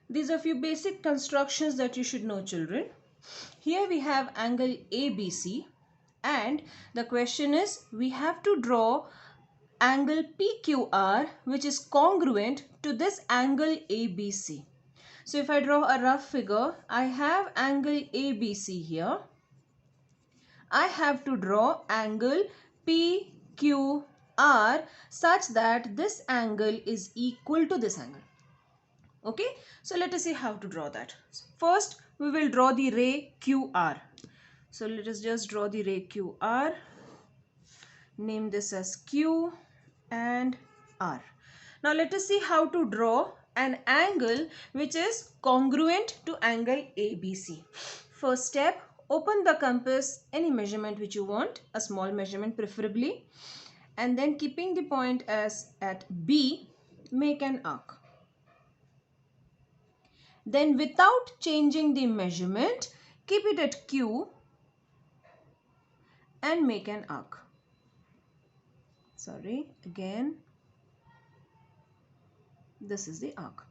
These are few basic constructions that you should know, children. Here we have angle ABC, and the question is we have to draw angle PQR which is congruent to this angle ABC. So if I draw a rough figure, I have angle ABC here. I have to draw angle PQR such that this angle is equal to this angle. Okay, so let us see how to draw that. First, we will draw the ray QR. So let us just draw the ray QR. Name this as Q and R. Now let us see how to draw an angle which is congruent to angle ABC. First step, open the compass, any measurement which you want, a small measurement preferably, and then keeping the point as at B, make an arc. Then without changing the measurement, keep it at Q and make an arc. Sorry, again, this is the arc.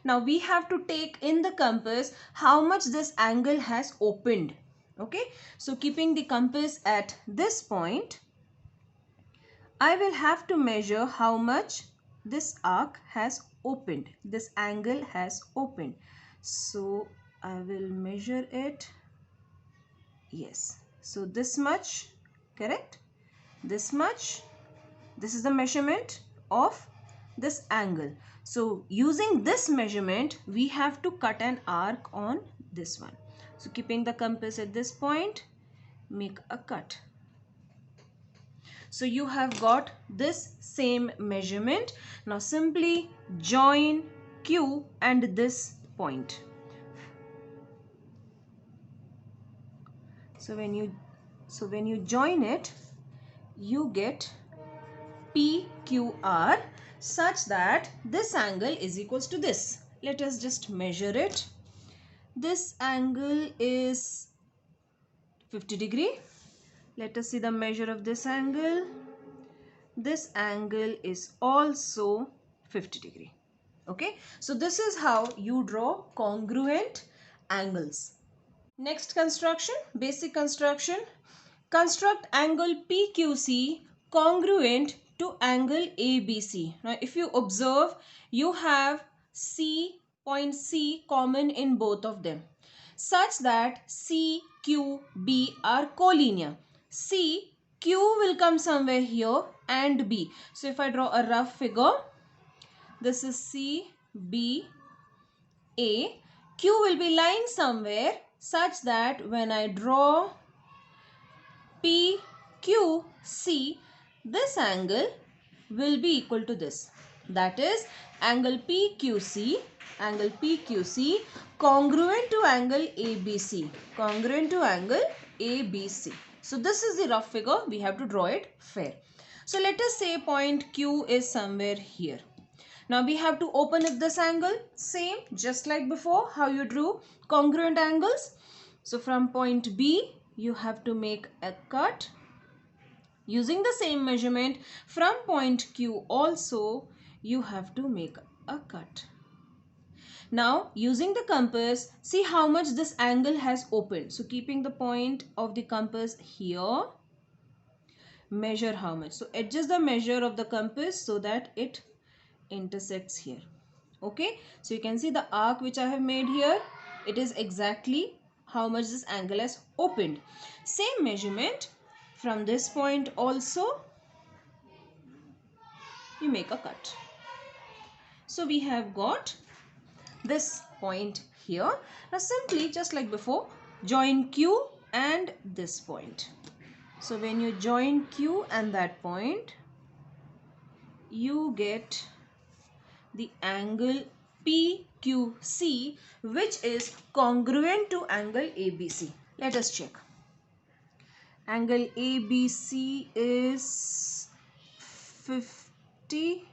Now we have to take in the compass how much this angle has opened. Okay, so keeping the compass at this point, I will have to measure how much this arc has opened, this angle has opened. So I will measure it. Yes, so this much, correct? This much. This is the measurement of this angle. So using this measurement, we have to cut an arc on this one. So keeping the compass at this point, make a cut. So you have got this same measurement. Now simply join Q and this point. So when you join it, you get PQR such that this angle is equals to this. Let us just measure it. This angle is 50 degree. Let us see the measure of this angle. This angle is also 50 degree. Okay, so this is how you draw congruent angles. Next construction, basic construction. Construct angle PQC congruent to angle ABC. Now if you observe, you have point C common in both of them, such that C, Q, B are collinear. C, Q will come somewhere here and B. So if I draw a rough figure, this is C, B, A. Q will be lying somewhere such that when I draw P, Q, C, this angle will be equal to this. That is angle PQC congruent to angle ABC. Congruent to angle ABC. So this is the rough figure. We have to draw it fair. So let us say point Q is somewhere here. Now we have to open up this angle. Same, just like before, how you drew congruent angles. So from point B, you have to make a cut. Using the same measurement from point Q also, you have to make a cut. Now using the compass, see how much this angle has opened. So keeping the point of the compass here, measure how much. So adjust the measure of the compass so that it intersects here. Okay, so you can see the arc which I have made here. It is exactly how much this angle has opened. Same measurement from this point also, you make a cut. So we have got this point here. Now simply, just like before, join Q and this point. So when you join Q and that point, you get the angle PQC which is congruent to angle ABC. Let us check. Angle ABC is 50,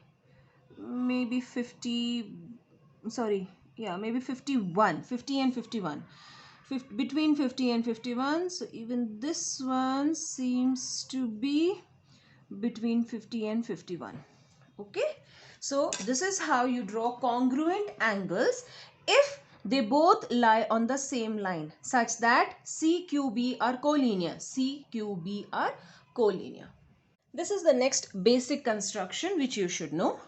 maybe 50, sorry, yeah, maybe 51, 50 and 51. Between 50 and 51. So even this one seems to be between 50 and 51. Okay, so this is how you draw congruent angles if they both lie on the same line such that CQB are collinear. CQB are collinear. This is the next basic construction which you should know.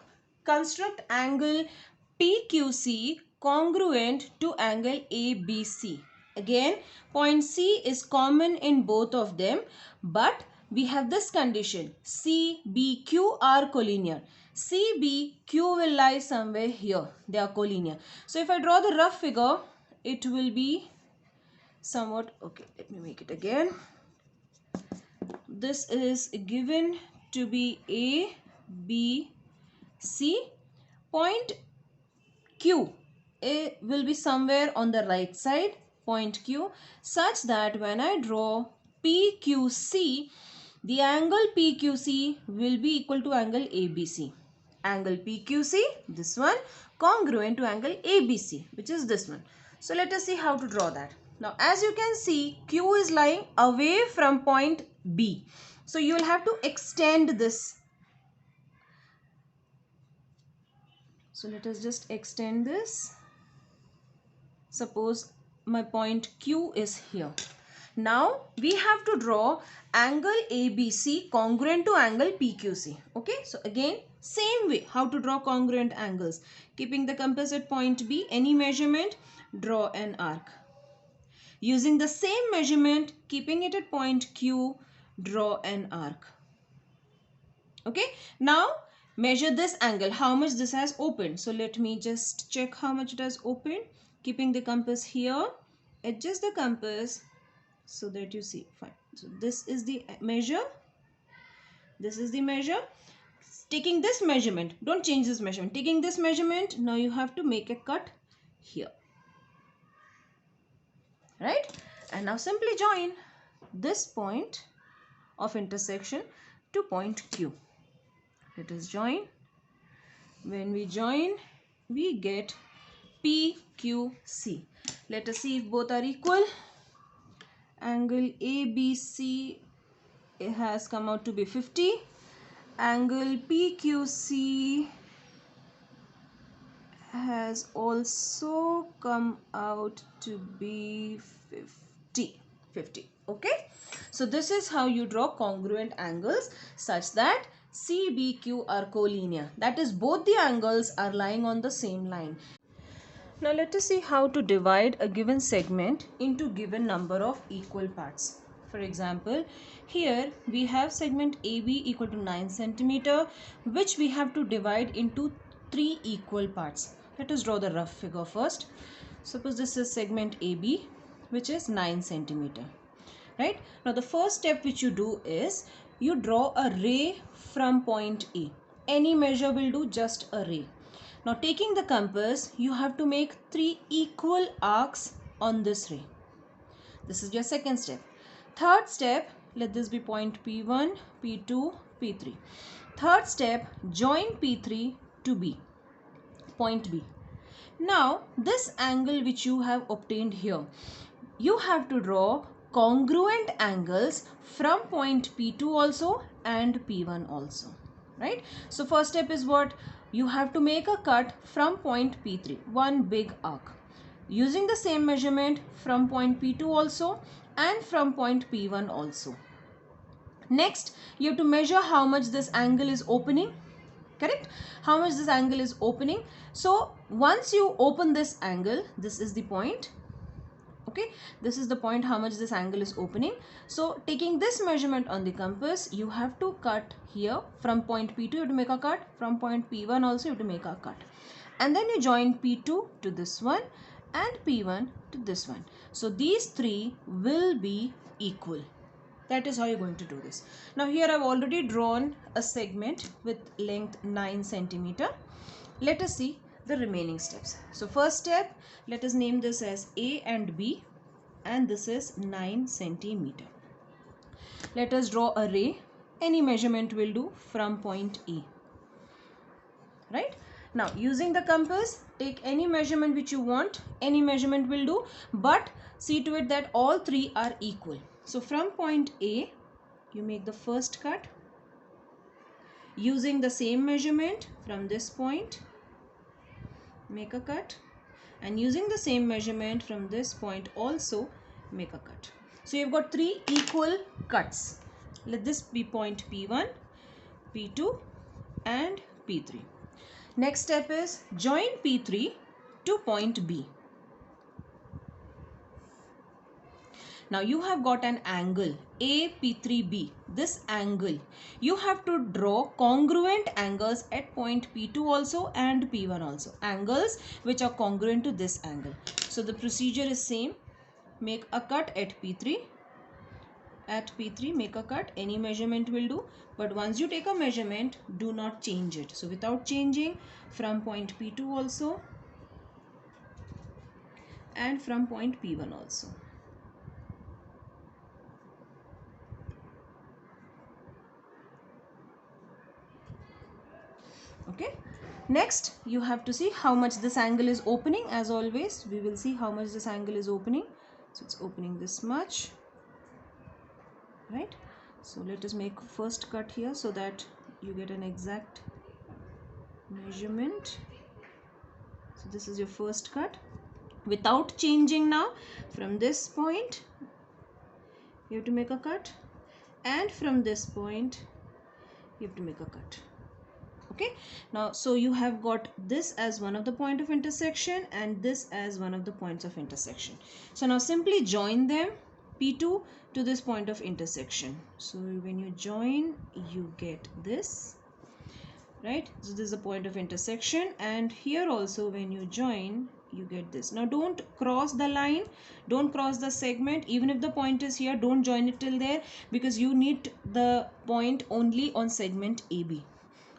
Construct angle PQC congruent to angle ABC. Again, point C is common in both of them, but we have this condition: CBQ are collinear. CBQ will lie somewhere here. They are collinear. So if I draw the rough figure, it will be somewhat, okay, let me make it again. This is given to be A, B, C. Point Q will be somewhere on the right side, point Q, such that when I draw PQC, the angle PQC will be equal to angle ABC. Angle PQC, this one, congruent to angle ABC, which is this one. So let us see how to draw that. Now, as you can see, Q is lying away from point B. So you will have to extend this. So let us just extend this. Suppose my point Q is here. Now we have to draw angle ABC congruent to angle PQC. Okay, so again, same way, how to draw congruent angles. Keeping the compass at point B, any measurement, draw an arc. Using the same measurement, keeping it at point Q, draw an arc. Okay, now measure this angle, how much this has opened. So let me just check how much it has opened. Keeping the compass here, adjust the compass so that you see. Fine. So this is the measure. This is the measure. Taking this measurement, don't change this measurement. Taking this measurement, now you have to make a cut here. Right? And now simply join this point of intersection to point Q. Let us join. When we join, we get PQC. Let us see if both are equal. Angle ABC has come out to be 50. Angle PQC has also come out to be 50. Okay. So this is how you draw congruent angles such that CBQ are collinear. That is, both the angles are lying on the same line. Now let us see how to divide a given segment into given number of equal parts. For example, here we have segment AB equal to 9 centimeter, which we have to divide into 3 equal parts. Let us draw the rough figure first. Suppose this is segment AB, which is 9 centimeter. Right? Now the first step which you do is you draw a ray from point A. Any measure will do, just a ray. Now taking the compass, you have to make 3 equal arcs on this ray. This is your second step. Third step, let this be point P1, P2, P3. Third step, join P3 to B, point B. Now this angle which you have obtained here, you have to draw congruent angles from point P2 also and P1 also. Right? So first step is what? You have to make a cut from point P3, one big arc. Using the same measurement from point P2 also and from point P1 also. Next, you have to measure how much this angle is opening. Correct? How much this angle is opening. So once you open this angle, this is the point. Okay, this is the point how much this angle is opening. So taking this measurement on the compass, you have to cut here from point P2, you have to make a cut. From point P1 also you have to make a cut. And then you join P2 to this one and P1 to this one. So these three will be equal. That is how you're going to do this. Now here I've already drawn a segment with length 9 centimeter. Let us see the remaining steps. So first step, let us name this as A and B, and this is 9 centimeter. Let us draw a ray. Any measurement will do from point A. Right? Now using the compass, take any measurement which you want. Any measurement will do, but see to it that all three are equal. So from point A, you make the first cut. Using the same measurement from this point, make a cut, and using the same measurement from this point also make a cut. So you've got 3 equal cuts. Let this be point P1, P2 and P3. Next step is join P3 to point B. Now you have got an angle AP3B. This angle, you have to draw congruent angles at point P2 also and P1 also. Angles which are congruent to this angle. So the procedure is same. Make a cut at P3. At P3 make a cut. Any measurement will do. But once you take a measurement, do not change it. So without changing, from point P2 also and from point P1 also. Okay, next you have to see how much this angle is opening. As always, we will see how much this angle is opening. So it's opening this much, right? So let us make first cut here so that you get an exact measurement. So this is your first cut. Without changing now, from this point you have to make a cut, and from this point you have to make a cut. Okay, now so you have got this as one of the point of intersection and this as one of the points of intersection. So now simply join them, P2 to this point of intersection. So when you join, you get this, right? So this is a point of intersection, and here also when you join, you get this. Now don't cross the line, don't cross the segment. Even if the point is here, don't join it till there, because you need the point only on segment AB.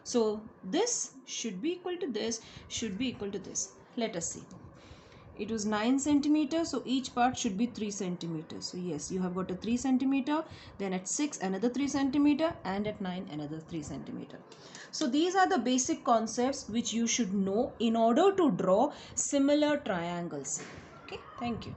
So this should be equal to this, should be equal to this. Let us see. It was 9 centimeters, so each part should be 3 centimeters. So yes, you have got a 3 centimeter, then at 6 another 3 centimeter, and at 9 another 3 centimeter. So these are the basic concepts which you should know in order to draw similar triangles. Okay, thank you.